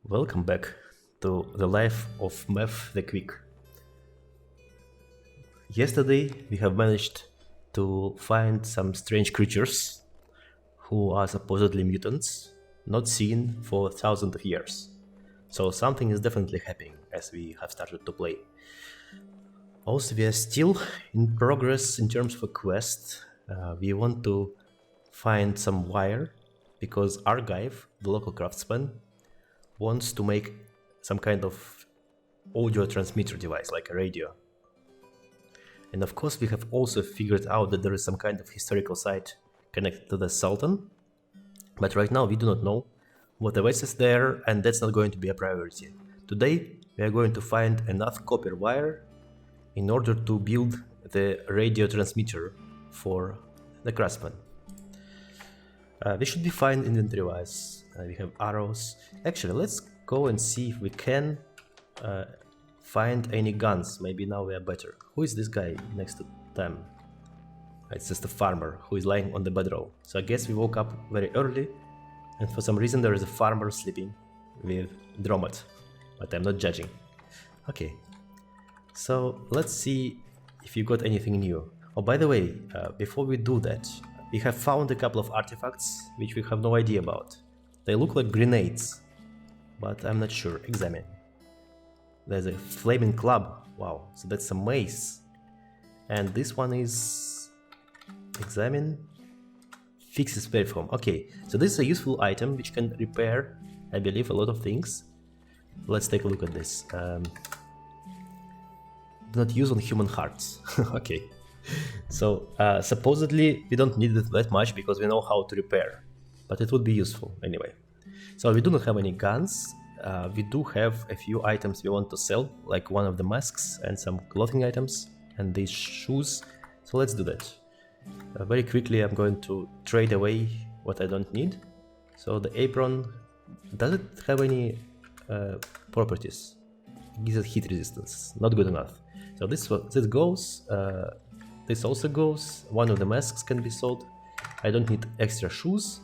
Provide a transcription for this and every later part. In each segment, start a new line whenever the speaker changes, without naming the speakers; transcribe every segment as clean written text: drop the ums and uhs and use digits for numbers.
Welcome back to the life of Meth the Quick. Yesterday we have managed to find some strange creatures who are supposedly mutants, not seen for thousands of years. So something is definitely happening as we have started to play. Also, we are still in progress in terms of a quest. We want to find some wire because Argive, the local craftsman, wants to make some kind of audio transmitter device, like a radio. And of course, we have also figured out that there is some kind of historical site connected to the Sultan. But right now, we do not know what device is there, and that's not going to be a priority. Today, we are going to find enough copper wire in order to build the radio transmitter for the craftsman. We should be fine inventory-wise. We have arrows. Actually, let's go and see if we can find any guns. Maybe now we are better. Who is this guy next to them? It's just a farmer who is lying on the bedroll. So I guess we woke up very early, and for some reason there is a farmer sleeping with Dromat. But I'm not judging. Okay. So let's see if you got anything new. Oh, by the way, before we do that, we have found a couple of artifacts which we have no idea about. They look like grenades, but I'm not sure. Examine. There's a flaming club. Wow, so that's a mace. And this one is... Examine. Fixes perform. Okay, so this is a useful item which can repair, I believe, a lot of things. Let's take a look at this. Do not use on human hearts. Okay. So supposedly we don't need it that much because we know how to repair, but it would be useful anyway. So we do not have any guns. We do have a few items we want to sell, like one of the masks and some clothing items and these shoes. So let's do that. Very quickly I'm going to trade away what I don't need. So the apron, does it have any properties? It gives it heat resistance, not good enough. So this goes. This also goes. One of the masks can be sold. I don't need extra shoes.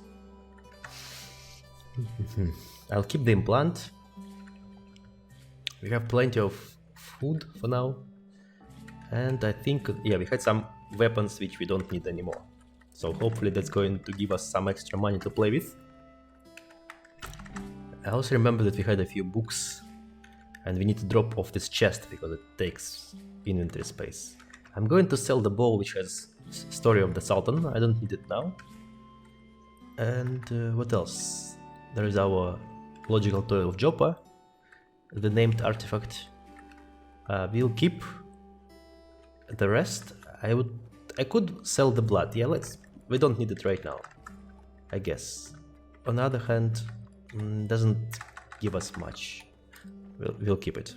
I'll keep the implant. We have plenty of food for now. And I think, yeah, we had some weapons which we don't need anymore. So hopefully that's going to give us some extra money to play with. I also remember that we had a few books. And we need to drop off this chest because it takes inventory space. I'm going to sell the bow which has Story of the Sultan. I don't need it now. And what else? There is our logical toy of Joppa, the named artifact. We'll keep the rest. I could sell the blood. Yeah, we don't need it right now, I guess. On the other hand, doesn't give us much. We'll keep it.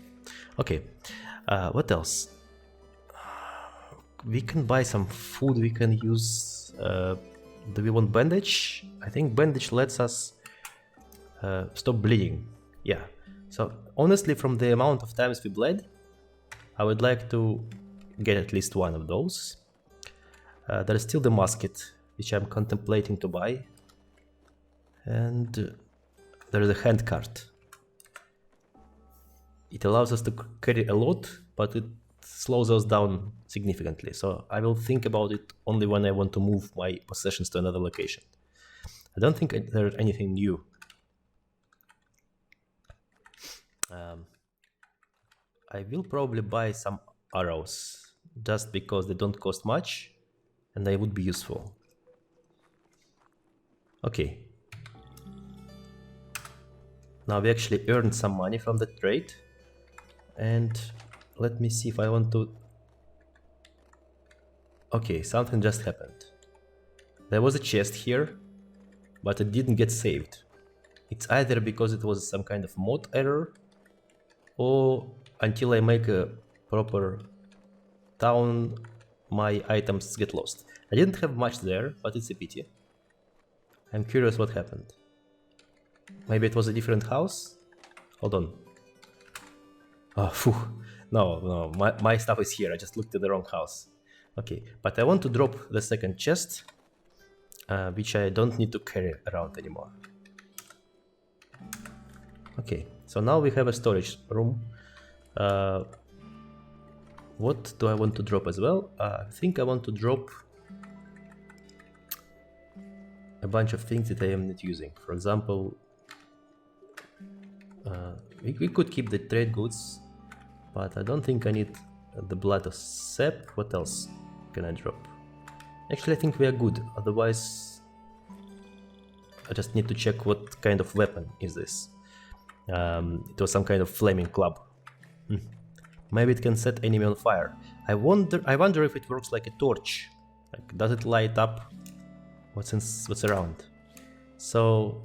Okay. What else? We can buy some food. We can use. Do we want bandage? I think bandage lets us stop bleeding. Yeah. So honestly, from the amount of times we bled, I would like to get at least one of those. There is still the musket, which I'm contemplating to buy, and there is a hand cart. It allows us to carry a lot, but it slows us down significantly. So I will think about it only when I want to move my possessions to another location. I don't think there's anything new. I will probably buy some arrows, just because they don't cost much, and they would be useful. Okay. Now we actually earned some money from the trade. And let me see if I want to... Okay, something just happened. There was a chest here, but it didn't get saved. It's either because it was some kind of mod error, or until I make a proper town, my items get lost. I didn't have much there, but it's a pity. I'm curious what happened. Maybe it was a different house? Hold on. Oh, phew. No, my stuff is here. I just looked at the wrong house. Okay, but I want to drop the second chest, which I don't need to carry around anymore. Okay, so now we have a storage room. What do I want to drop as well? I think I want to drop a bunch of things that I am not using. For example, we could keep the trade goods, but I don't think I need the blood of sap. What else can I drop? Actually, I think we are good. Otherwise, I just need to check what kind of weapon is this. It was some kind of flaming club. Maybe it can set enemy on fire. I wonder if it works like a torch. Like, does it light up what's around? So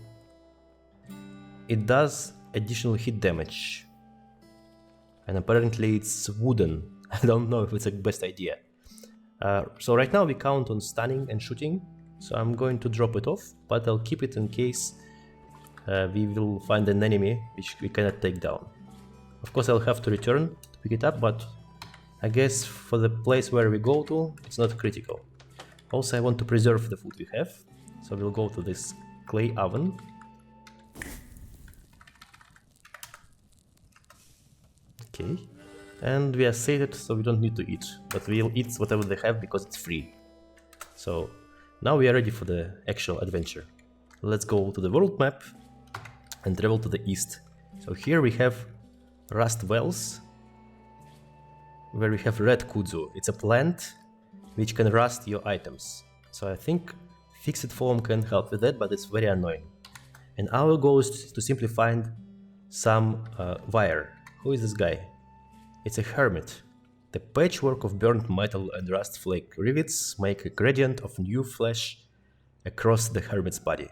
it does additional hit damage, and apparently it's wooden. I don't know if it's a best idea. So right now we count on stunning and shooting, so I'm going to drop it off, but I'll keep it in case we will find an enemy which we cannot take down. Of course I'll have to return to pick it up, but I guess for the place where we go to, it's not critical. Also I want to preserve the food we have, so we'll go to this clay oven. Okay, and we are sated, so we don't need to eat, but we'll eat whatever they have because it's free. So now we are ready for the actual adventure. Let's go to the world map and travel to the east. So here we have Rust Wells, where we have red kudzu. It's a plant which can rust your items. So I think fixed form can help with that, but it's very annoying. And our goal is to simply find some wire. Who is this guy? It's a hermit. The patchwork of burnt metal and rust flake rivets make a gradient of new flesh across the hermit's body.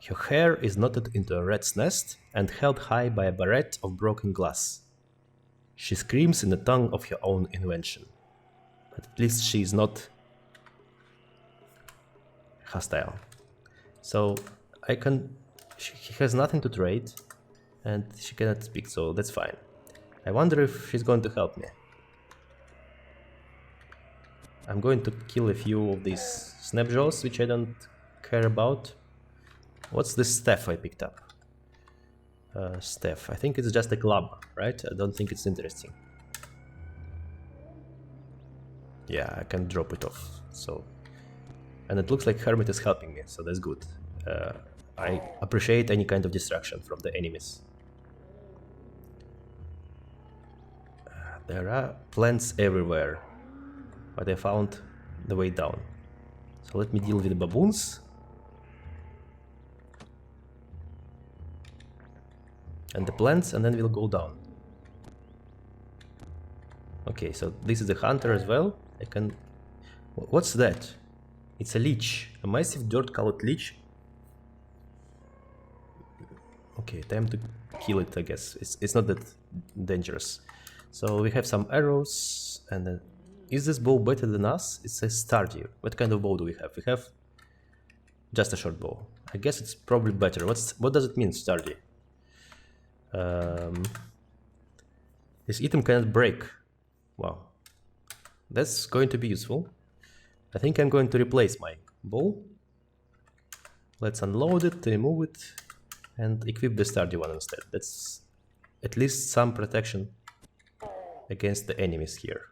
Her hair is knotted into a rat's nest and held high by a barrette of broken glass. She screams in the tongue of her own invention. But at least she is not hostile. So she has nothing to trade and she cannot speak, so that's fine. I wonder if she's going to help me. I'm going to kill a few of these snapjaws, which I don't care about. What's this staff I picked up? Staff. I think it's just a club, right? I don't think it's interesting. Yeah, I can drop it off. So, and it looks like Hermit is helping me, so that's good. I appreciate any kind of distraction from the enemies. There are plants everywhere, but I found the way down. So let me deal with the baboons. And the plants, and then we'll go down. Okay, so this is the hunter as well. I can... What's that? It's a leech. A massive dirt-colored leech. Okay, time to kill it, I guess. It's not that dangerous. So we have some arrows, and then... Is this bow better than us? It says sturdy. What kind of bow do we have? We have just a short bow. I guess it's probably better. What does it mean, sturdy? This item cannot break. Wow. That's going to be useful. I think I'm going to replace my bow. Let's unload it, remove it, and equip the sturdy one instead. That's at least some protection against the enemies here,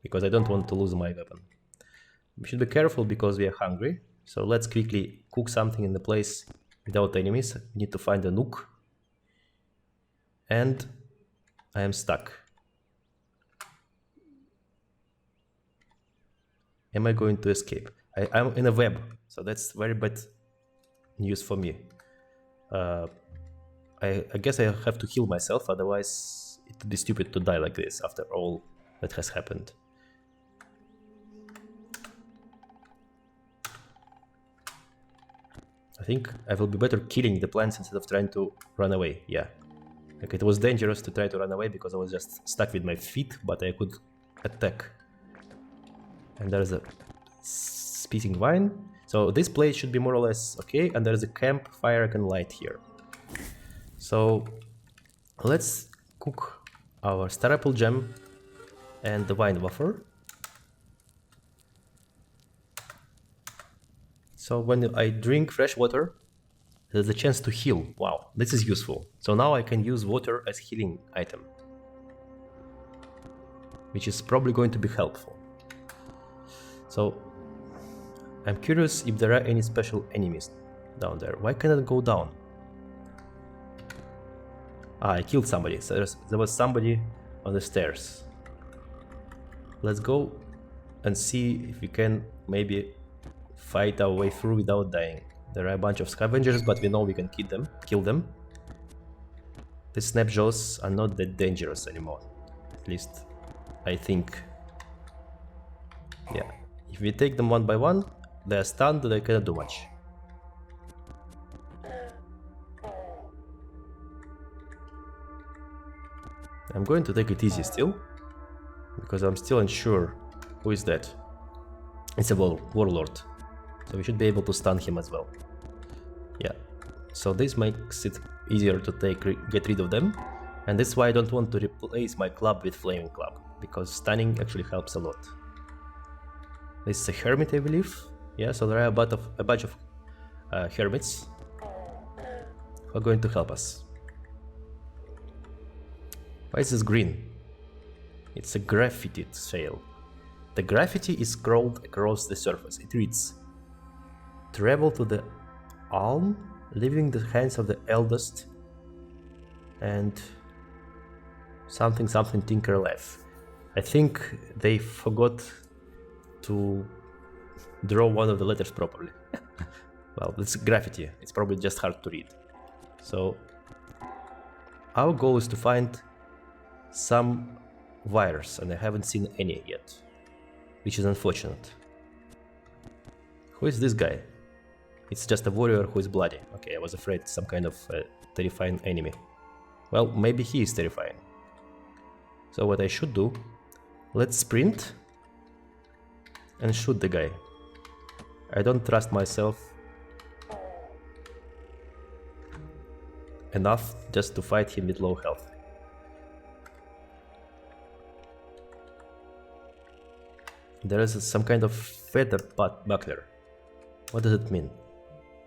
because I don't want to lose my weapon. We should be careful because we are hungry, so let's quickly cook something in the place without enemies. We need to find a nook. And I am stuck. Am I going to escape? I'm in a web, so that's very bad news for me. I guess I have to heal myself, otherwise it would be stupid to die like this after all that has happened. I think I will be better killing the plants instead of trying to run away, yeah. Like, it was dangerous to try to run away because I was just stuck with my feet, but I could attack. And there's a speaking vine. So this place should be more or less okay, and there's a campfire I can light here. So let's cook our star apple gem and the vine wafer. So when I drink fresh water, There's a chance to heal. Wow, this is useful. So now I can use water as healing item, which is probably going to be helpful. So I'm curious if there are any special enemies down there. Why can't I go down? Ah, I killed somebody. So there was somebody on the stairs. Let's go and see if we can maybe fight our way through without dying. There are a bunch of scavengers, but we know we can kill them. The snapjaws are not that dangerous anymore. At least, I think. Yeah. If we take them one by one, they are stunned, they cannot do much. I'm going to take it easy still, because I'm still unsure who is that. It's a warlord, so we should be able to stun him as well. Yeah, so this makes it easier to get rid of them, and that's why I don't want to replace my club with flaming club, because stunning actually helps a lot. This is a hermit, I believe. Yeah, so there are a bunch of hermits who are going to help us. Why is this green? It's a graffitied sail. The graffiti is scrawled across the surface. It reads, "Travel to the Alm, leaving the hands of the eldest," and something Tinker Left. I think they forgot to draw one of the letters properly. Well, it's graffiti. It's probably just hard to read. So our goal is to find some wires, and I haven't seen any yet, which is unfortunate. Who is this guy? It's just a warrior who is bloody. Okay, I was afraid it's some kind of terrifying enemy. Well, maybe he is terrifying. So what I should do, let's sprint and shoot the guy. I don't trust myself enough just to fight him with low health. There is some kind of feather buckler. What does it mean?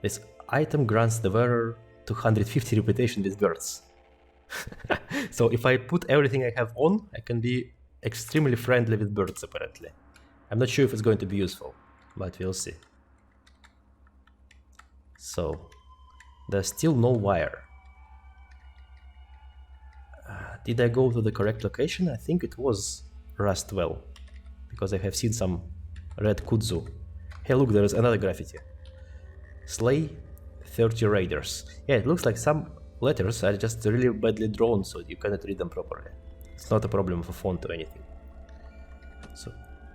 This item grants the wearer 250 reputation with birds. So if I put everything I have on, I can be extremely friendly with birds apparently. I'm not sure if it's going to be useful, but we'll see. So there's still no wire. Did I go to the correct location? I think it was Rustwell, because I have seen some red kudzu. Hey, look, there is another graffiti. Slay 30 raiders. Yeah, it looks like some letters are just really badly drawn, so you cannot read them properly. It's not a problem of a font or anything.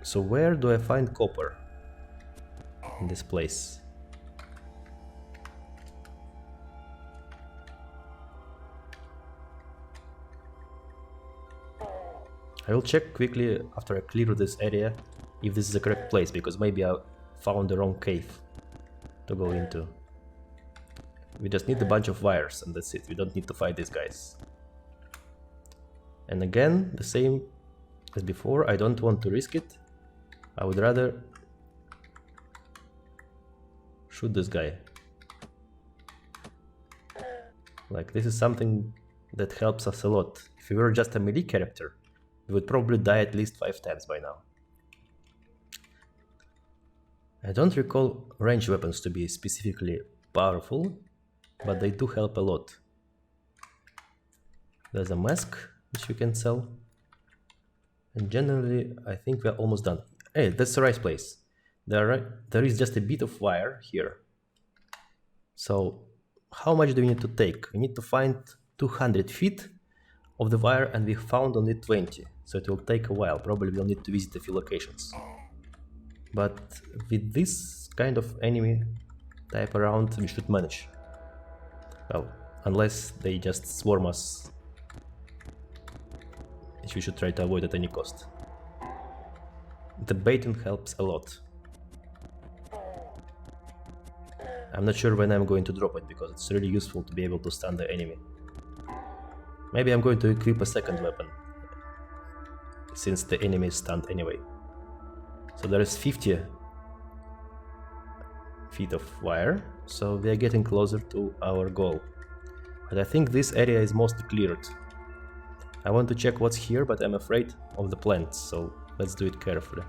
So where do I find copper in this place? I will check quickly after I clear this area if this is the correct place, because maybe I found the wrong cave to go into. We just need a bunch of wires and that's it. We don't need to fight these guys. And again, the same as before, I don't want to risk it. I would rather shoot this guy. Like, this is something that helps us a lot. If we were just a melee character, we would probably die at least 5 times by now. I don't recall ranged weapons to be specifically powerful, but they do help a lot. There's a mask which we can sell. And generally, I think we're almost done. Hey, that's the right place. There is just a bit of wire here. So, how much do we need to take? We need to find 200 feet of the wire, and we found only 20. So it will take a while. Probably we'll need to visit a few locations. But with this kind of enemy type around, we should manage. Well, unless they just swarm us, which we should try to avoid at any cost. The baiting helps a lot. I'm not sure when I'm going to drop it, because it's really useful to be able to stun the enemy. Maybe I'm going to equip a second weapon, since the enemy is stunned anyway. So there is 50 feet of wire. so we are getting closer to our goal. But I think this area is mostly cleared. I want to check what's here, but I'm afraid of the plants, so let's do it carefully.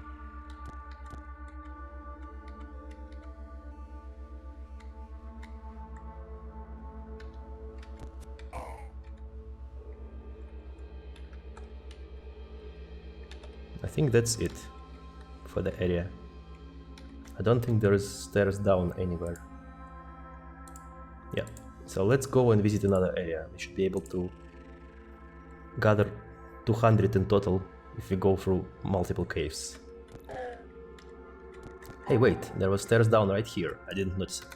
I think that's it for the area. I don't think there is stairs down anywhere. Yeah, so let's go and visit another area. We should be able to gather 200 in total if we go through multiple caves. Hey, wait, there was stairs down right here. I didn't notice it.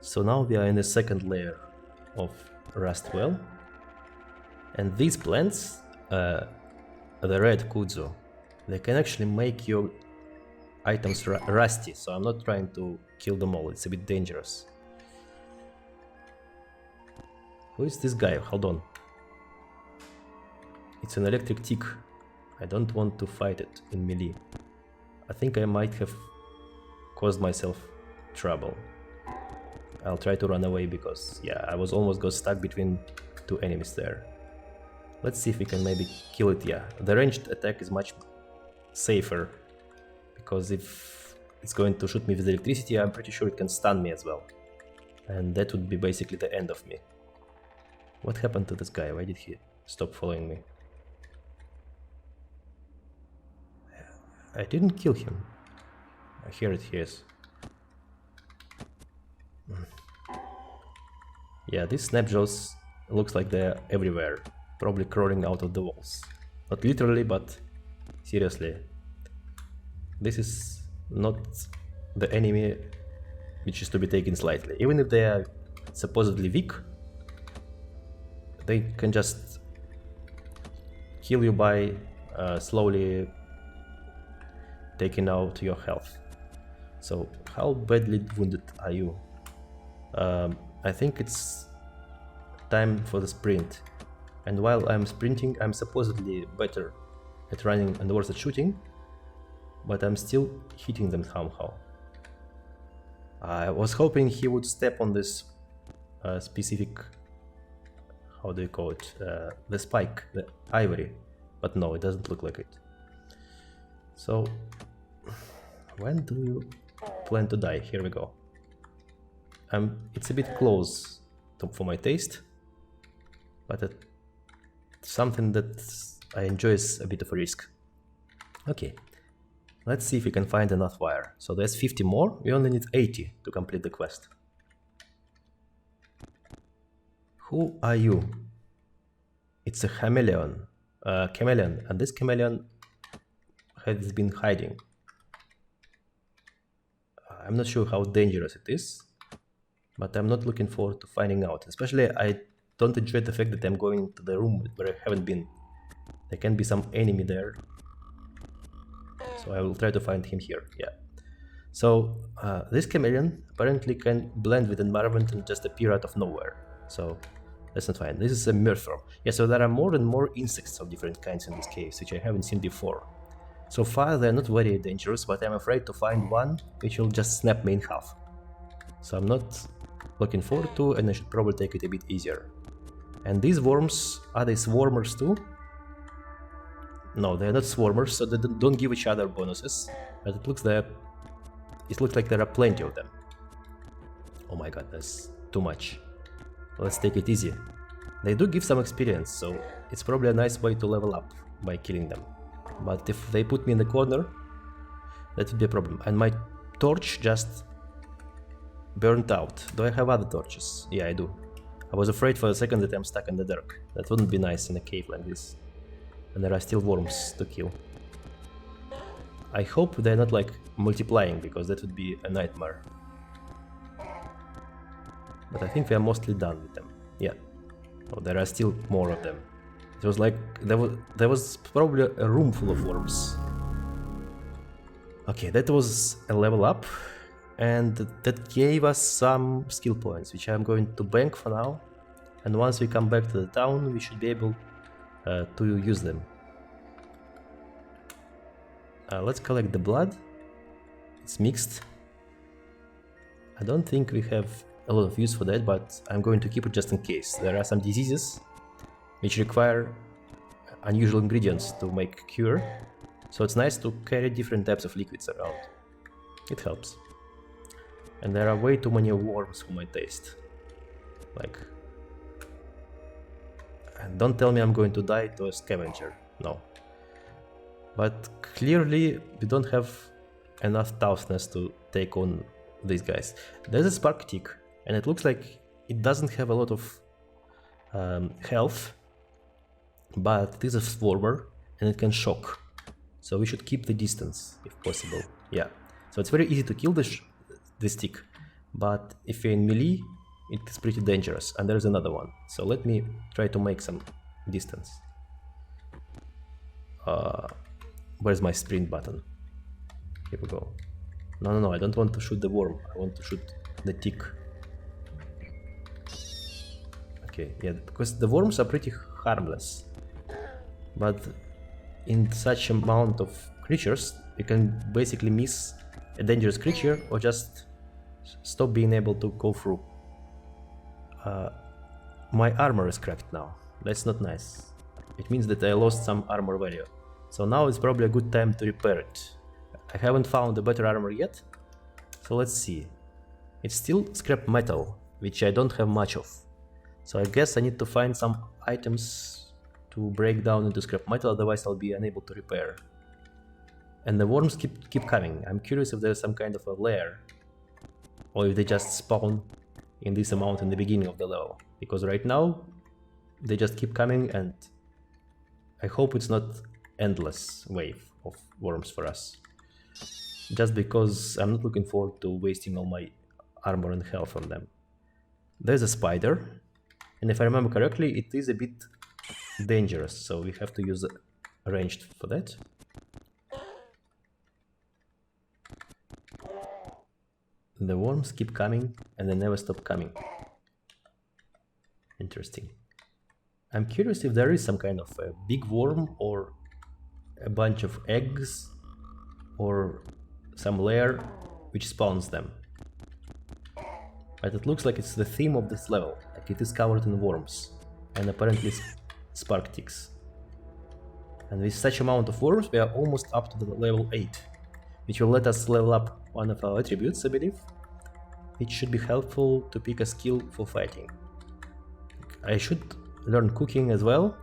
So now we are in the second layer of Rust Well. And these plants, the red kudzu, they can actually make your items rusty, so I'm not trying to kill them all, it's a bit dangerous. Who is this guy? Hold on. It's an electric tick. I don't want to fight it in melee. I think I might have caused myself trouble. I'll try to run away because, yeah, I was almost got stuck between two enemies there. Let's see if we can maybe kill it. Yeah, the ranged attack is much safer because if it's going to shoot me with electricity, I'm pretty sure it can stun me as well. And that would be basically the end of me. What happened to this guy? Why did he stop following me? I didn't kill him. Here it is. Yeah, these snapjaws looks like they're everywhere, probably crawling out of the walls. Not literally, but seriously. This is not the enemy which is to be taken slightly. Even if they are supposedly weak, they can just kill you by slowly taking out your health. So how badly wounded are you? I think it's time for the sprint. And while I'm sprinting, I'm supposedly better at running and worse at shooting, but I'm still hitting them somehow. I was hoping he would step on this specific, how do you call it, the spike, the ivory, but no, it doesn't look like it. So, when do you plan to die? Here we go. It's a bit close for my taste, but it's something that I enjoy is a bit of a risk. Okay, let's see if we can find enough wire. So there's 50 more, we only need 80 to complete the quest. Who are you? It's a chameleon, and this chameleon has been hiding. I'm not sure how dangerous it is, but I'm not looking forward to finding out. Especially, I don't enjoy the fact that I'm going to the room where I haven't been. There can be some enemy there, so I will try to find him here. Yeah. So this chameleon apparently can blend with the environment and just appear out of nowhere. So that's not fine. This is a Barathrum. Yeah. So there are more and more insects of different kinds in this case, which I haven't seen before. So far they're not very dangerous, but I'm afraid to find one which will just snap me in half. So I'm not looking forward to, and I should probably take it a bit easier. And these worms, are they swarmers too? No, they're not swarmers, so they don't give each other bonuses, but it looks like there are plenty of them. Oh my god, that's too much. Let's take it easy. They do give some experience, so it's probably a nice way to level up by killing them. But if they put me in the corner, that would be a problem. And my torch just burnt out. Do I have other torches? Yeah, I do. I was afraid for a second that I'm stuck in the dark. That wouldn't be nice in a cave like this. And there are still worms to kill. I hope they're not like multiplying, because that would be a nightmare. But I think we are mostly done with them. Yeah. Oh, there are still more of them. It was like there was probably a room full of worms. Okay, that was a level up, and that gave us some skill points, which I'm going to bank for now. And once we come back to the town, we should be able to use them. Let's collect the blood. It's mixed. I don't think we have a lot of use for that, but I'm going to keep it just in case. There are some diseases which require unusual ingredients to make a cure, so it's nice to carry different types of liquids around. It helps. And there are way too many worms for my taste. Like... And don't tell me I'm going to die to a scavenger. No. But clearly we don't have enough toughness to take on these guys. There's a spark tick, and it looks like it doesn't have a lot of health, but it is a swarmer and it can shock. So we should keep the distance if possible. Yeah. So it's very easy to kill this tick, but if you're in melee, it's pretty dangerous. And there's another one. So let me try to make some distance. Where's my sprint button? Here we go. No, I don't want to shoot the worm. I want to shoot the tick. Okay, yeah, because the worms are pretty harmless. But in such amount of creatures, you can basically miss a dangerous creature or just stop being able to go through. My armor is cracked now. That's not nice. It means that I lost some armor value. So now it's probably a good time to repair it. I haven't found a better armor yet. So let's see. It's still scrap metal, which I don't have much of. So I guess I need to find some items to break down into scrap metal, otherwise I'll be unable to repair. And the worms keep coming. I'm curious if there's some kind of a lair, or if they just spawn in this amount in the beginning of the level. Because right now, they just keep coming, and I hope it's not endless wave of worms for us. Just because I'm not looking forward to wasting all my armor and health on them. There's a spider, and if I remember correctly, it is a bit dangerous, so we have to use ranged for that. The worms keep coming, and they never stop coming. Interesting. I'm curious if there is some kind of a big worm, or a bunch of eggs, or some lair which spawns them. But it looks like it's the theme of this level, like it is covered in worms, and apparently spark ticks. And with such amount of worms, we are almost up to the level 8, which will let us level up one of our attributes, I believe. It should be helpful to pick a skill for fighting. I should learn cooking as well,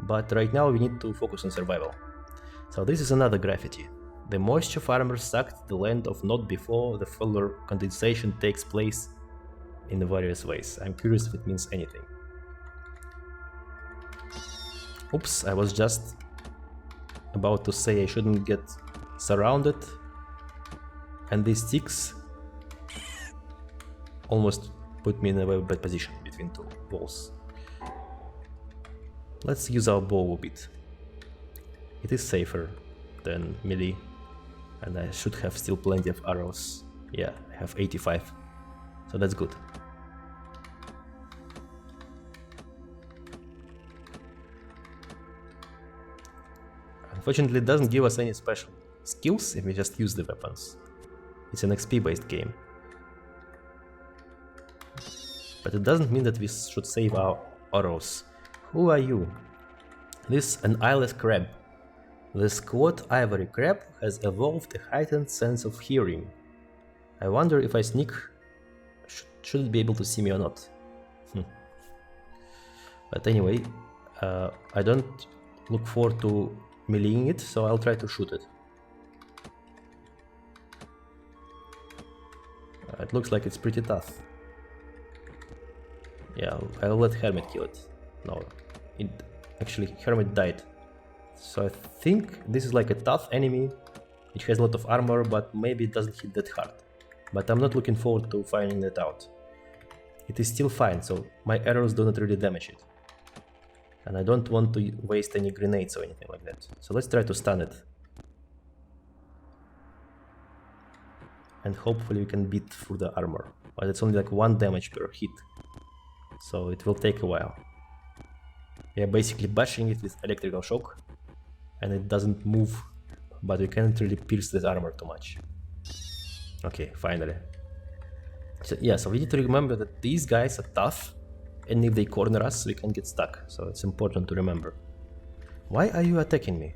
but right now we need to focus on survival. So this is another graffiti. The moisture farmers sucked the land of not before the further condensation takes place in the various ways. I'm curious if it means anything. Oops, I was just about to say I shouldn't get surrounded, and these sticks almost put me in a very bad position between two walls. Let's use our bow a bit. It is safer than melee, and I should have still plenty of arrows. Yeah, I have 85, so that's good. Unfortunately, it doesn't give us any special skills if we just use the weapons. It's an XP based game. But it doesn't mean that we should save our arrows. Who are you? This is an eyeless crab. The squat ivory crab has evolved a heightened sense of hearing. I wonder if I sneak, should it be able to see me or not? But anyway, I don't look forward to meleeing it, so I'll try to shoot it. It looks like it's pretty tough. Yeah, I'll let Hermit kill it. No, actually Hermit died. So I think this is like a tough enemy. It has a lot of armor, but maybe it doesn't hit that hard. But I'm not looking forward to finding that out. It is still fine, so my arrows do not really damage it. And I don't want to waste any grenades or anything like that. So let's try to stun it. And hopefully we can beat through the armor. But it's only like 1 damage per hit. So it will take a while. We are basically bashing it with electrical shock. And it doesn't move. But we can't really pierce this armor too much. Okay, finally. So, yeah, so we need to remember that these guys are tough, and if they corner us, we can get stuck. So it's important to remember. Why are you attacking me?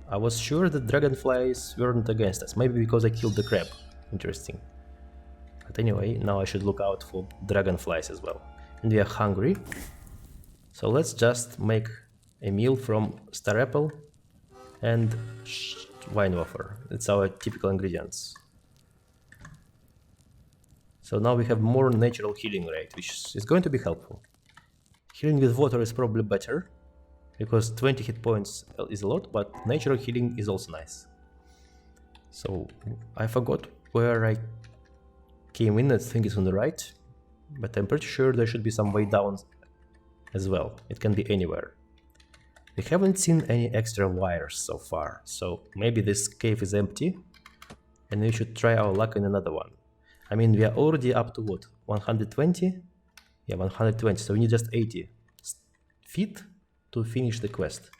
I was sure that dragonflies weren't against us. Maybe because I killed the crab. Interesting. But anyway, now I should look out for dragonflies as well. And we are hungry. So let's just make a meal from star apple and wine wafer. It's our typical ingredients. So now we have more natural healing rate, which is going to be helpful. Healing with water is probably better, because 20 hit points is a lot, but natural healing is also nice. So I forgot where I came in. I think it's on the right, but I'm pretty sure there should be some way down as well. It can be anywhere. We haven't seen any extra wires so far, so maybe this cave is empty and we should try our luck in another one. I mean, we are already up to what? 120? Yeah, 120, so we need just 80 feet to finish the quest.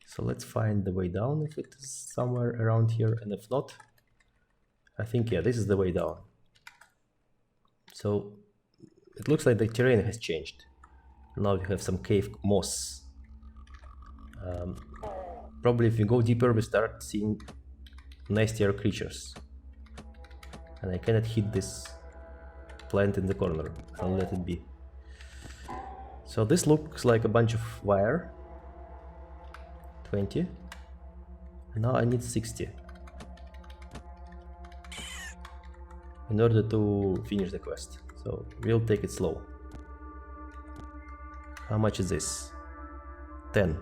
So let's find the way down if it is somewhere around here, and if not, I think, yeah, this is the way down. So it looks like the terrain has changed. Now we have some cave moss. Probably if we go deeper, we start seeing nastier creatures. And I cannot hit this plant in the corner. I'll let it be. So this looks like a bunch of wire. 20. And now I need 60 in order to finish the quest. So we'll take it slow. How much is this? 10.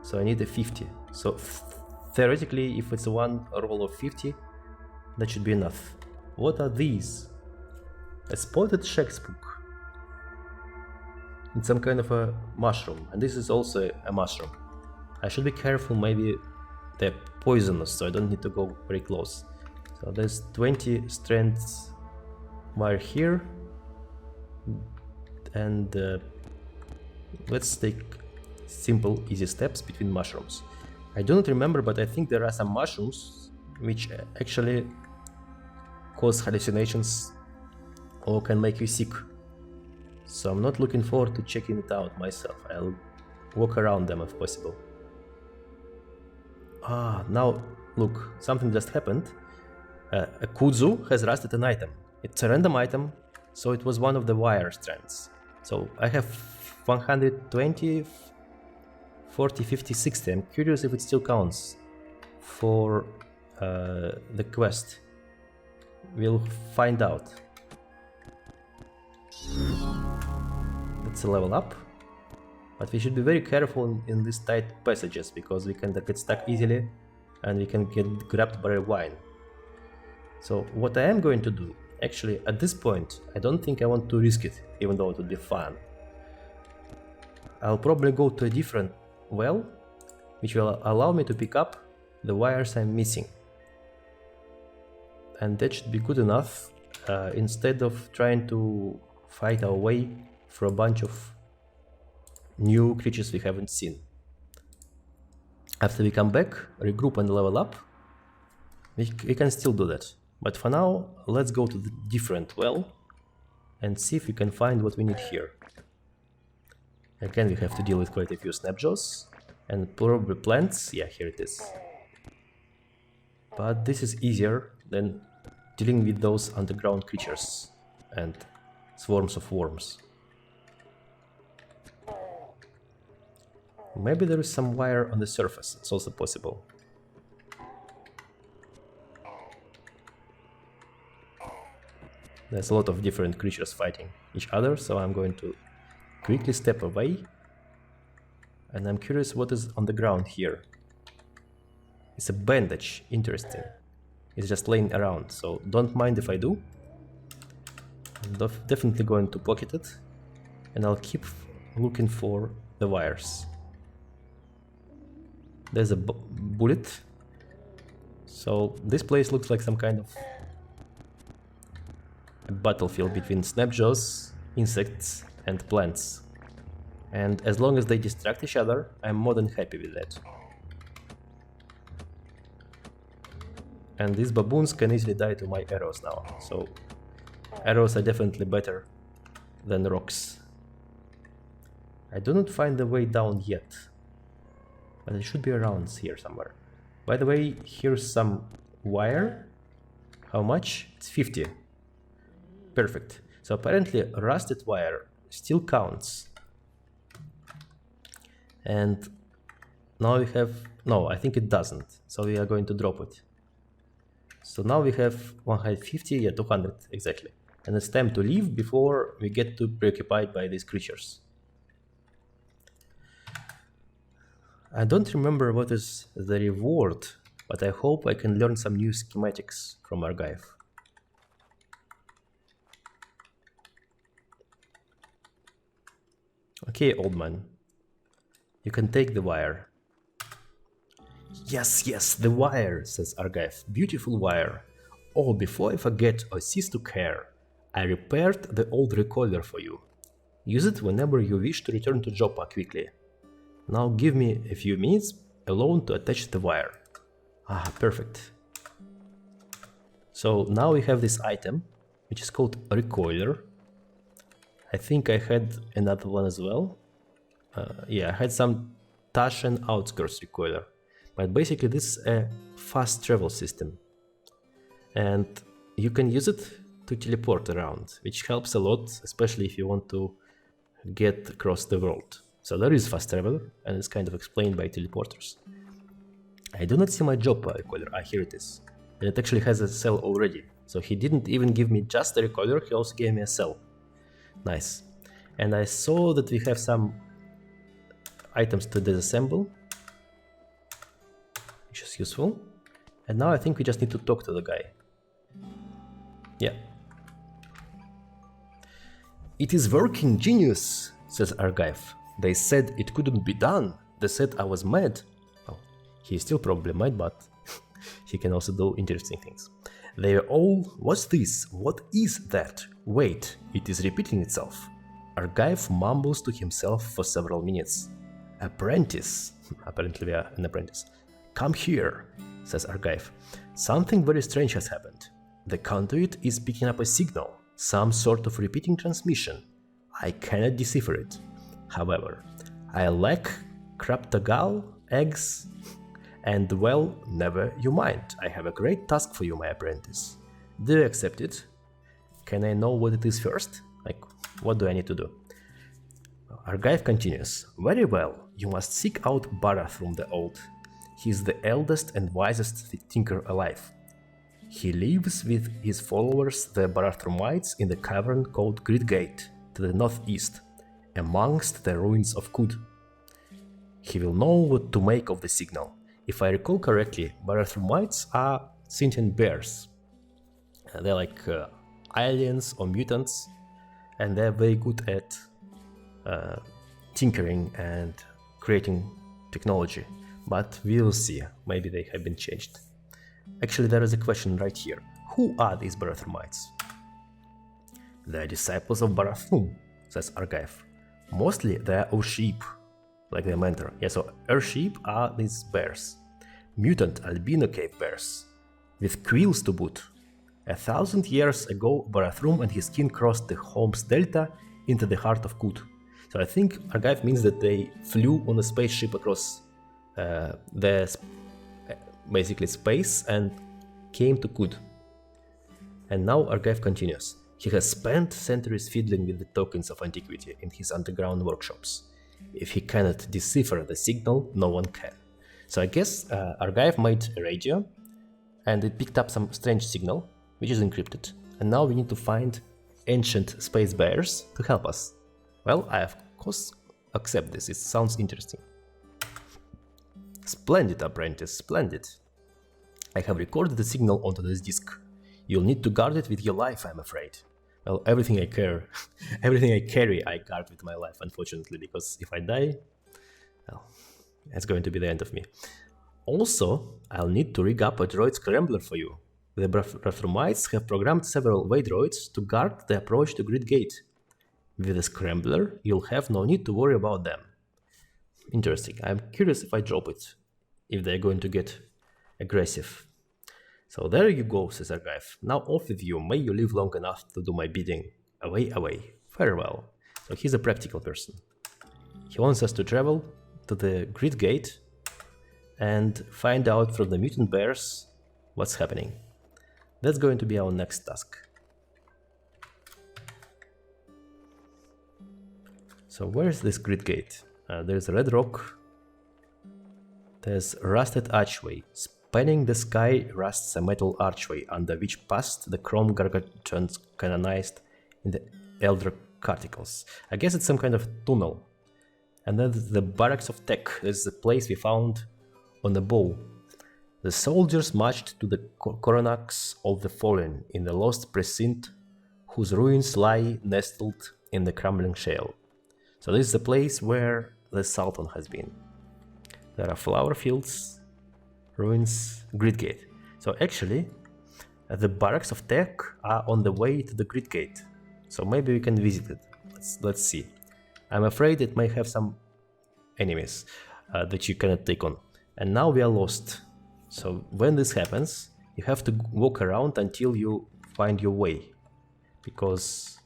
So I need a 50. So theoretically, if it's one roll of 50, that should be enough. What are these? A spotted shag's book. It's some kind of a mushroom, and this is also a mushroom. I should be careful, maybe they're poisonous, so I don't need to go very close. So there's 20 strands wire here, and let's take simple, easy steps between mushrooms. I do not remember, but I think there are some mushrooms which actually cause hallucinations or can make you sick. So I'm not looking forward to checking it out myself. I'll walk around them if possible. Ah, now look, something just happened. A kudzu has rusted an item. It's a random item, so it was one of the wire strands. So I have 120, 40, 50, 60. I'm curious if it still counts for the quest. We'll find out. That's a level up. But we should be very careful in these tight passages, because we can get stuck easily and we can get grabbed by a wine. So what I am going to do, actually at this point, I don't think I want to risk it, even though it would be fun. I'll probably go to a different well, which will allow me to pick up the wires I'm missing. And that should be good enough, instead of trying to fight our way through a bunch of new creatures we haven't seen. After we come back, regroup and level up, we can still do that. But for now, let's go to the different well and see if we can find what we need here. Again, we have to deal with quite a few snapjaws and probably plants. Yeah, here it is. But this is easier than dealing with those underground creatures and swarms of worms. Maybe there is some wire on the surface, it's also possible. There's a lot of different creatures fighting each other, so I'm going to quickly step away. And I'm curious what is on the ground here. It's a bandage, interesting. It's just laying around, so don't mind if I do. I'm definitely going to pocket it, and I'll keep looking for the wires. There's a bullet. So this place looks like some kind of a battlefield between snapjaws, insects, and plants. And as long as they distract each other, I'm more than happy with that. And these baboons can easily die to my arrows now, so arrows are definitely better than rocks. I do not find the way down yet, but it should be around here somewhere. By the way, here's some wire. How much? It's 50. Perfect. So apparently rusted wire still counts. And now we have... no, I think it doesn't. So we are going to drop it. So now we have 150, yeah, 200 exactly. And it's time to leave before we get too preoccupied by these creatures. I don't remember what is the reward, but I hope I can learn some new schematics from Archive. Okay, old man. You can take the wire. Yes, yes, the wire, says Archive. Beautiful wire. Oh, before I forget or cease to care, I repaired the old recoiler for you. Use it whenever you wish to return to Joppa quickly. Now give me a few minutes alone to attach the wire. Ah, perfect. So now we have this item, which is called recoiler. I think I had another one as well. Yeah, I had some Tashan outskirts recoiler. But basically this is a fast travel system. And you can use it to teleport around, which helps a lot, especially if you want to get across the world. So there is fast travel, and it's kind of explained by teleporters. I do not see my Joppa recoiler. Ah, here it is. And it actually has a cell already. So he didn't even give me just a recoiler, he also gave me a cell. Nice. And I saw that we have some items to disassemble, which is useful. And now I think we just need to talk to the guy. Yeah. It is working, genius, says Archive. They said it couldn't be done. They said I was mad. Well, he's still probably mad, but he can also do interesting things. They are all, what's this? What is that? Wait, it is repeating itself. Archive mumbles to himself for several minutes. Apprentice. Apparently we are an apprentice. Come here, says Archive. Something very strange has happened. The conduit is picking up a signal, some sort of repeating transmission. I cannot decipher it. However, I lack Kraptagal, eggs, and well, never you mind. I have a great task for you, my apprentice. Do you accept it? Can I know what it is first? Like, what do I need to do? Archive continues. Very well, you must seek out Barathrum the Old. He is the eldest and wisest thinker alive. He lives with his followers, the Barathrumites, in the cavern called Great Gate, to the northeast, amongst the ruins of Kud. He will know what to make of the signal. If I recall correctly, Barathrumites are sentient bears. They're like aliens or mutants, and they're very good at tinkering and creating technology. But we'll see, maybe they have been changed. Actually, there is a question right here. Who are these Barathrumites? They're disciples of Barathrum, says Archive. Mostly they are sheep, like their mentor. Yeah, so sheep are these bears. Mutant albino cave bears, with quills to boot. 1,000 years ago, Barathrum and his kin crossed the Holmes Delta into the heart of Kud. So I think Archive means that they flew on a spaceship across basically space and came to Kud. And now Archive continues. He has spent centuries fiddling with the tokens of antiquity in his underground workshops. If he cannot decipher the signal, no one can. So I guess Archive made a radio, and it picked up some strange signal, which is encrypted. And now we need to find ancient space bears to help us. Well, I of course accept this. It sounds interesting. Splendid, apprentice, splendid. I have recorded the signal onto this disk. You'll need to guard it with your life, I'm afraid. Well, everything I carry, I guard with my life, unfortunately, because if I die, well, it's going to be the end of me. Also, I'll need to rig up a droid scrambler for you. The Barathrumites have programmed several way droids to guard the approach to Great Gate. With the scrambler, you'll have no need to worry about them. Interesting. I'm curious if I drop it, if they're going to get aggressive. So there you go, says Argive. Now off with you, may you live long enough to do my bidding. Away, away. Farewell. So he's a practical person. He wants us to travel to the Grid Gate and find out from the mutant bears what's happening. That's going to be our next task. So where is this Grid Gate? There's a red rock. There's rusted archway. Spanning the sky rusts a metal archway under which passed the chrome gargantuans canonized in the elder Canticles. I guess it's some kind of tunnel. And then the Barracks of Teh. This is the place we found on the bow. The soldiers marched to the coronachs of the fallen in the lost precinct whose ruins lie nestled in the crumbling shale. So this is the place where the Sultan has been. There are flower fields, ruins, Grid Gate. So actually, the Barracks of Teh are on the way to the Grid Gate. So maybe we can visit it. Let's see. I'm afraid it may have some enemies that you cannot take on. And now we are lost. So when this happens, you have to walk around until you find your way. Because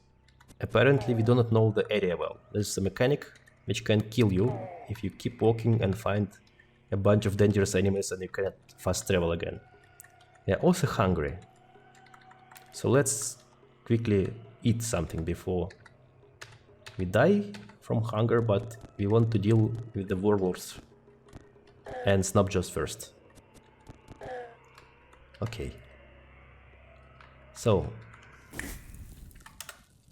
apparently we do not know the area well. There's a mechanic which can kill you if you keep walking and find a bunch of dangerous enemies and you cannot fast travel again. We are also hungry. So let's quickly eat something before we die from hunger, but we want to deal with the warlords and snobjaws first. Okay. So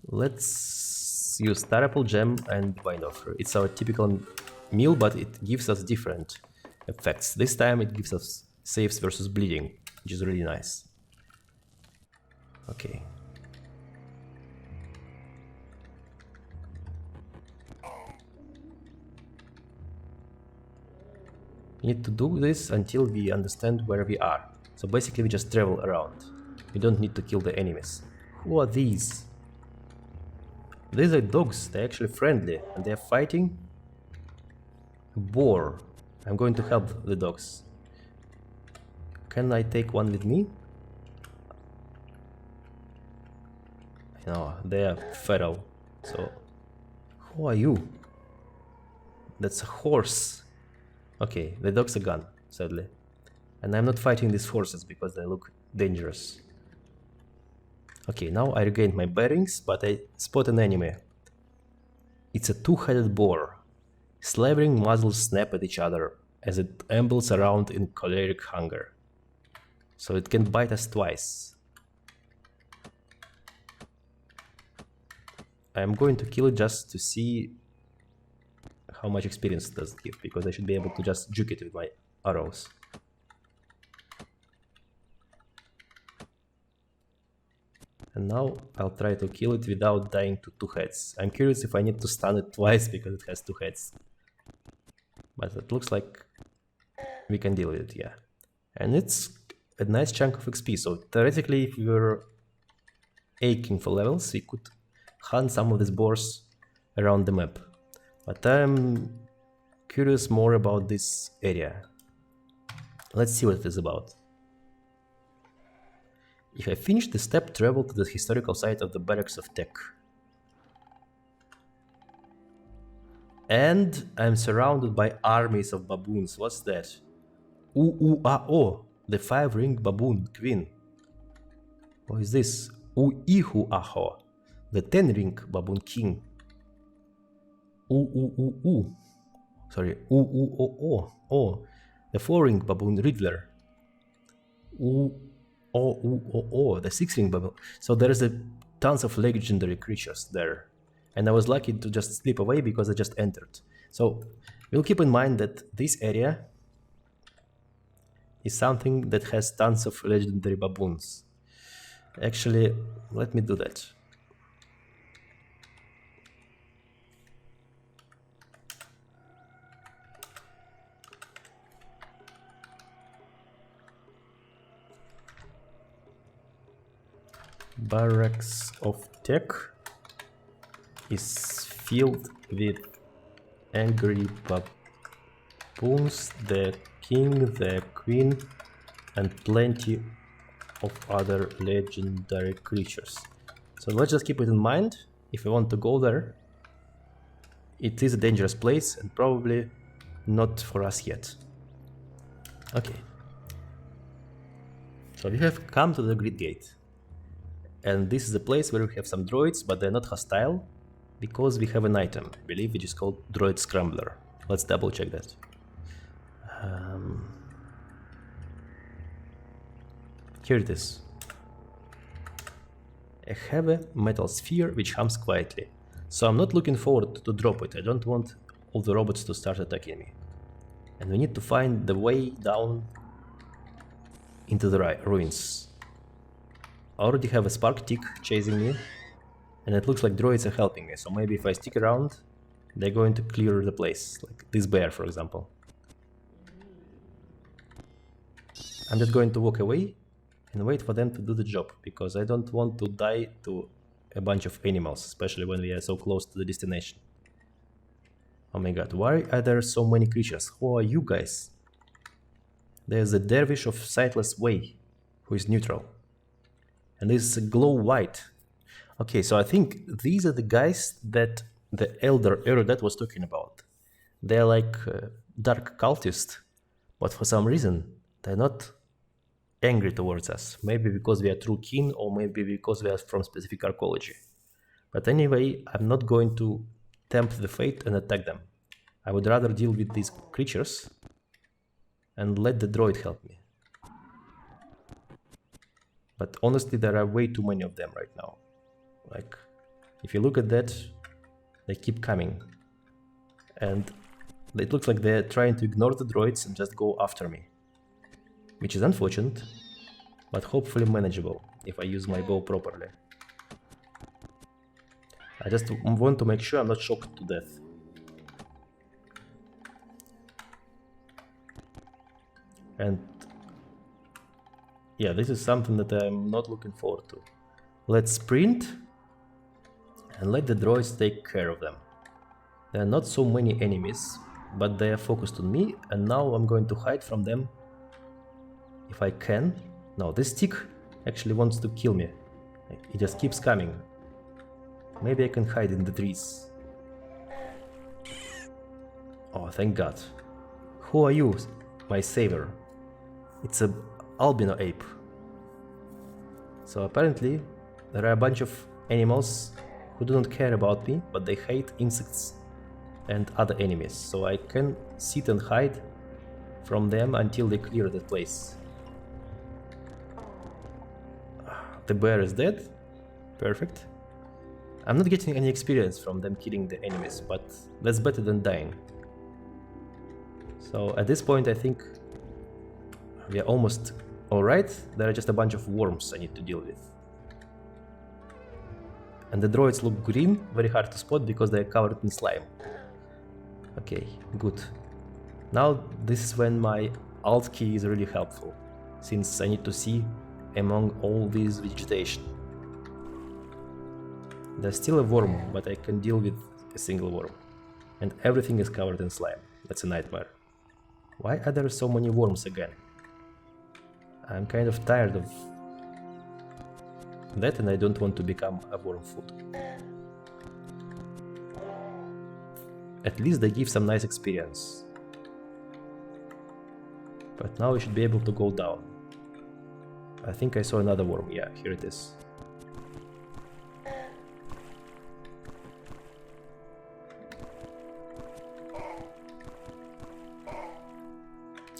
let's use star apple gem and divine offer. It's our typical meal, but it gives us different effects. This time it gives us saves versus bleeding, which is really nice. Okay. We need to do this until we understand where we are. So basically we just travel around. We don't need to kill the enemies. Who are these? These are dogs. They're actually friendly and they're fighting a boar. I'm going to help the dogs. Can I take one with me? No, they are feral. So who are you? That's a horse. Okay, the dog's a gun, sadly. And I'm not fighting these horses because they look dangerous. Okay, now I regained my bearings, but I spot an enemy. It's a two-headed boar. Slavering muzzles snap at each other as it ambles around in choleric hunger. So it can bite us twice. I'm going to kill it just to see how much experience does it give, because I should be able to just juke it with my arrows. And now I'll try to kill it without dying to two heads. I'm curious if I need to stun it twice because it has two heads. But it looks like we can deal with it, yeah. And it's a nice chunk of XP, so theoretically if we were aching for levels, we could hunt some of these boars around the map. But I'm curious more about this area. Let's see what it is about. If I finish the step, travel to the historical site of the Barracks of Teh. And I'm surrounded by armies of baboons. What's that? U-U-A-O, the five-ringed baboon queen. What is this? U-Ihu-Aho, the ten-ringed baboon king. U-U-U-U, sorry, U-U-O-O, the four-ringed baboon riddler. U-O-U-O-O, the six-ringed baboon. So there's tons of legendary creatures there. And I was lucky to just slip away because I just entered. So we'll keep in mind that this area is something that has tons of legendary baboons. Actually, let me do that. Barracks of Teh is filled with angry baboons, the king, the queen, and plenty of other legendary creatures. So let's just keep it in mind. If we want to go there, it is a dangerous place and probably not for us yet. Okay. So we have come to the grid gate. And this is a place where we have some droids, but they're not hostile, because we have an item, I believe, which is called Droid Scrambler. Let's double check that. Here it is. I have a metal sphere which hums quietly, so I'm not looking forward to drop it. I don't want all the robots to start attacking me. And we need to find the way down into the ruins. I already have a spark tick chasing me, and it looks like droids are helping me, so maybe if I stick around, they're going to clear the place, like this bear, for example. I'm just going to walk away and wait for them to do the job, because I don't want to die to a bunch of animals, especially when we are so close to the destination. Oh my god, why are there so many creatures? Who are you guys? There's a dervish of sightless way, who is neutral. And this is a glow white. Okay, so I think these are the guys that the elder Erudite was talking about. They're like dark cultists, but for some reason they're not angry towards us. Maybe because we are true kin, or maybe because we are from specific archaeology. But anyway, I'm not going to tempt the fate and attack them. I would rather deal with these creatures and let the droid help me. But honestly, there are way too many of them right now. Like, if you look at that, they keep coming. And it looks like they're trying to ignore the droids and just go after me. Which is unfortunate, but hopefully manageable if I use my bow properly. I just want to make sure I'm not shocked to death. And yeah, this is something that I'm not looking forward to. Let's sprint and let the droids take care of them. There are not so many enemies, but they are focused on me, and now I'm going to hide from them if I can. No, this stick actually wants to kill me. It just keeps coming. Maybe I can hide in the trees. Oh, thank God. Who are you, my savior? It's a albino ape. So apparently there are a bunch of animals who do not care about me, but they hate insects and other enemies. So I can sit and hide from them until they clear the place. The bear is dead. Perfect. I'm not getting any experience from them killing the enemies, but that's better than dying. So at this point I think we are almost alright. There are just a bunch of worms I need to deal with. And the droids look green, very hard to spot because they are covered in slime. Okay, good. Now this is when my alt key is really helpful, since I need to see among all this vegetation. There's still a worm, but I can deal with a single worm. And everything is covered in slime. That's a nightmare. Why are there so many worms again? I'm kind of tired of that, and I don't want to become a worm food. At least they give some nice experience. But now we should be able to go down. I think I saw another worm. Yeah, here it is.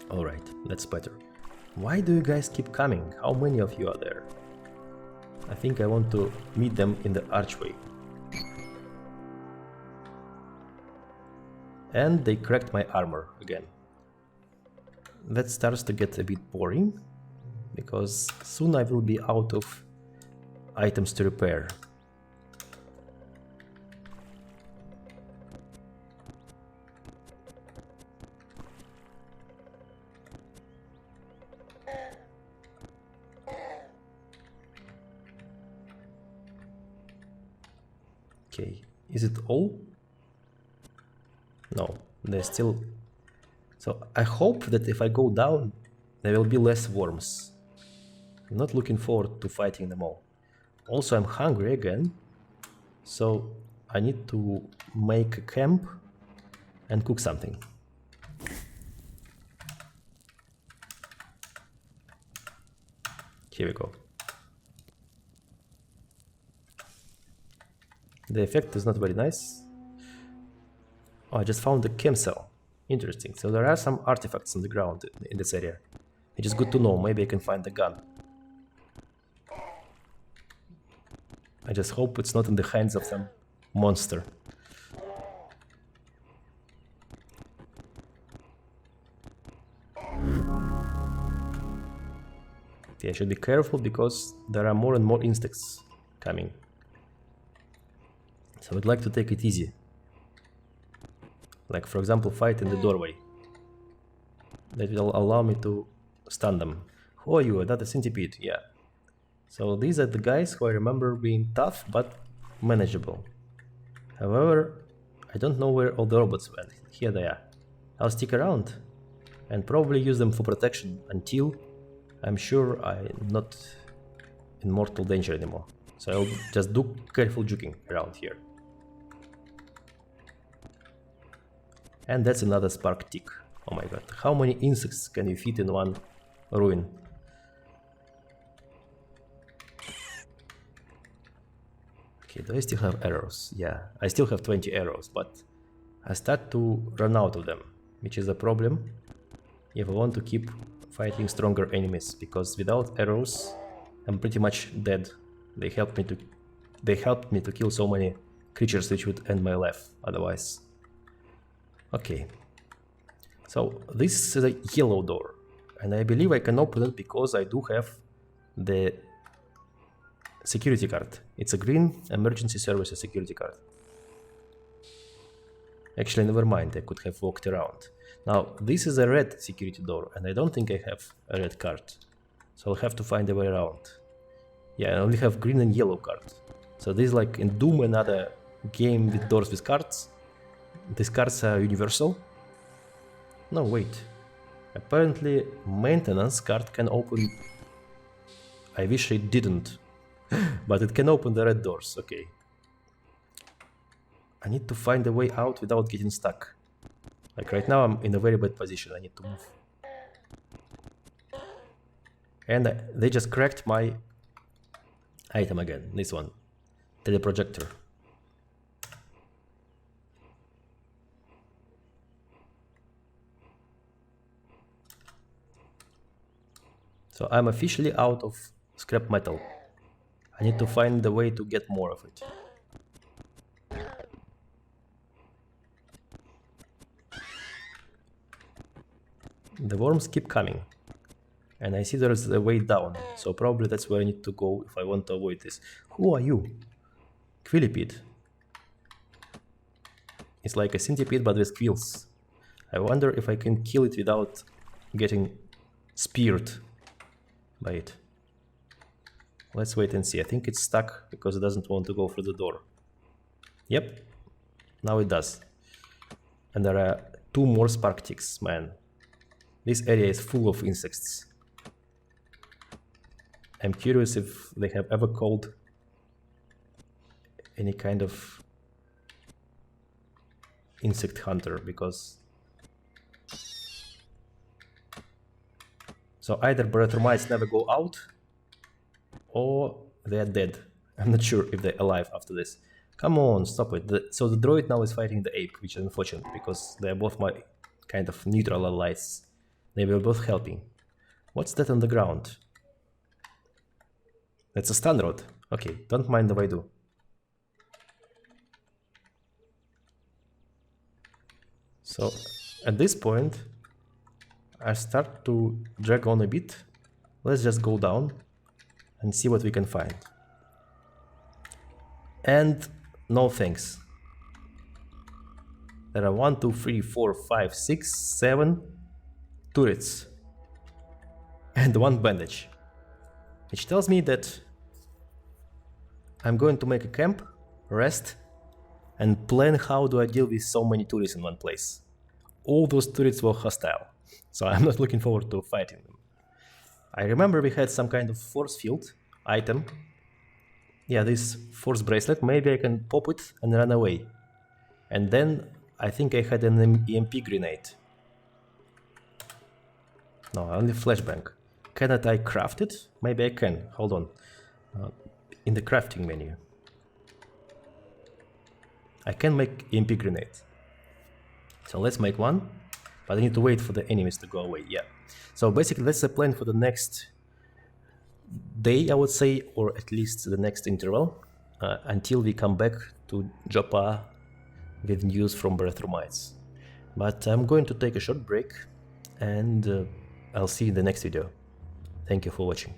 Alright, that's better. Why do you guys keep coming? How many of you are there? I think I want to meet them in the archway. And they cracked my armor again. That starts to get a bit boring, because soon I will be out of items to repair. Okay, is it all? No, there's still... So I hope that if I go down, there will be less worms. I'm not looking forward to fighting them all. Also, I'm hungry again, so I need to make a camp and cook something. Here we go. The effect is not very nice. Oh, I just found a chem cell. Interesting. So there are some artifacts on the ground in this area. It is good to know. Maybe I can find the gun. I just hope it's not in the hands of some monster. Okay, I should be careful because there are more and more insects coming. So I'd like to take it easy. Like, for example, fight in the doorway. That will allow me to stun them. Who are you? Another centipede? Yeah. So these are the guys who I remember being tough but manageable. However, I don't know where all the robots went. Here they are. I'll stick around and probably use them for protection until I'm sure I'm not in mortal danger anymore. So I'll just do careful juking around here. And that's another spark tick. Oh my god, how many insects can you fit in one ruin? Okay, do I still have arrows? Yeah, I still have 20 arrows, but I start to run out of them, which is a problem if I want to keep fighting stronger enemies, because without arrows I'm pretty much dead. They helped me to kill so many creatures which would end my life otherwise. Okay, so this is a yellow door, and I believe I can open it because I do have the security card. It's a green emergency services security card. Actually, never mind, I could have walked around. Now, this is a red security door, and I don't think I have a red card. So I'll have to find a way around. Yeah, I only have green and yellow card. So this is like in Doom, another game with doors with cards. These cards are universal. No, wait. Apparently, maintenance card can open... I wish it didn't. But it can open the red doors, okay. I need to find a way out without getting stuck. Like right now I'm in a very bad position, I need to move. And they just cracked my item again, this one. Teleprojector. So I'm officially out of scrap metal. I need to find a way to get more of it. The worms keep coming, and I see there's a way down, so probably that's where I need to go if I want to avoid this. Who are you? Quillipede. It's like a centipede but with quills. I wonder if I can kill it without getting speared by it. Let's wait and see. I think it's stuck because it doesn't want to go through the door. Yep, now it does. And there are 2 more spark ticks, man. This area is full of insects. I'm curious if they have ever called any kind of insect hunter, because... So either Barathrumites never go out, or they're dead. I'm not sure if they're alive after this. Come on, stop it. So the droid now is fighting the ape, which is unfortunate, because they're both my kind of neutral allies. They were both helping. What's that on the ground? That's a stun rod. Okay, don't mind if I do. So at this point, I start to drag on a bit. Let's just go down and see what we can find. And no thanks. There are 1, 2, 3, 4, 5, 6, 7 turrets and 1 bandage, which tells me that I'm going to make a camp, rest, and plan how do I deal with so many turrets in one place. All those turrets were hostile, so I'm not looking forward to fighting them. I remember we had some kind of force field item. Yeah, this force bracelet. Maybe I can pop it and run away. And then I think I had an EMP grenade. No, only flashbang. Cannot I craft it? Maybe I can. Hold on. In the crafting menu. I can make EMP grenade. So let's make one. But I need to wait for the enemies to go away. Yeah. So basically that's the plan for the next day, I would say, or at least the next interval, until we come back to Joppa with news from Barathrumites. But I'm going to take a short break, and I'll see you in the next video. Thank you for watching.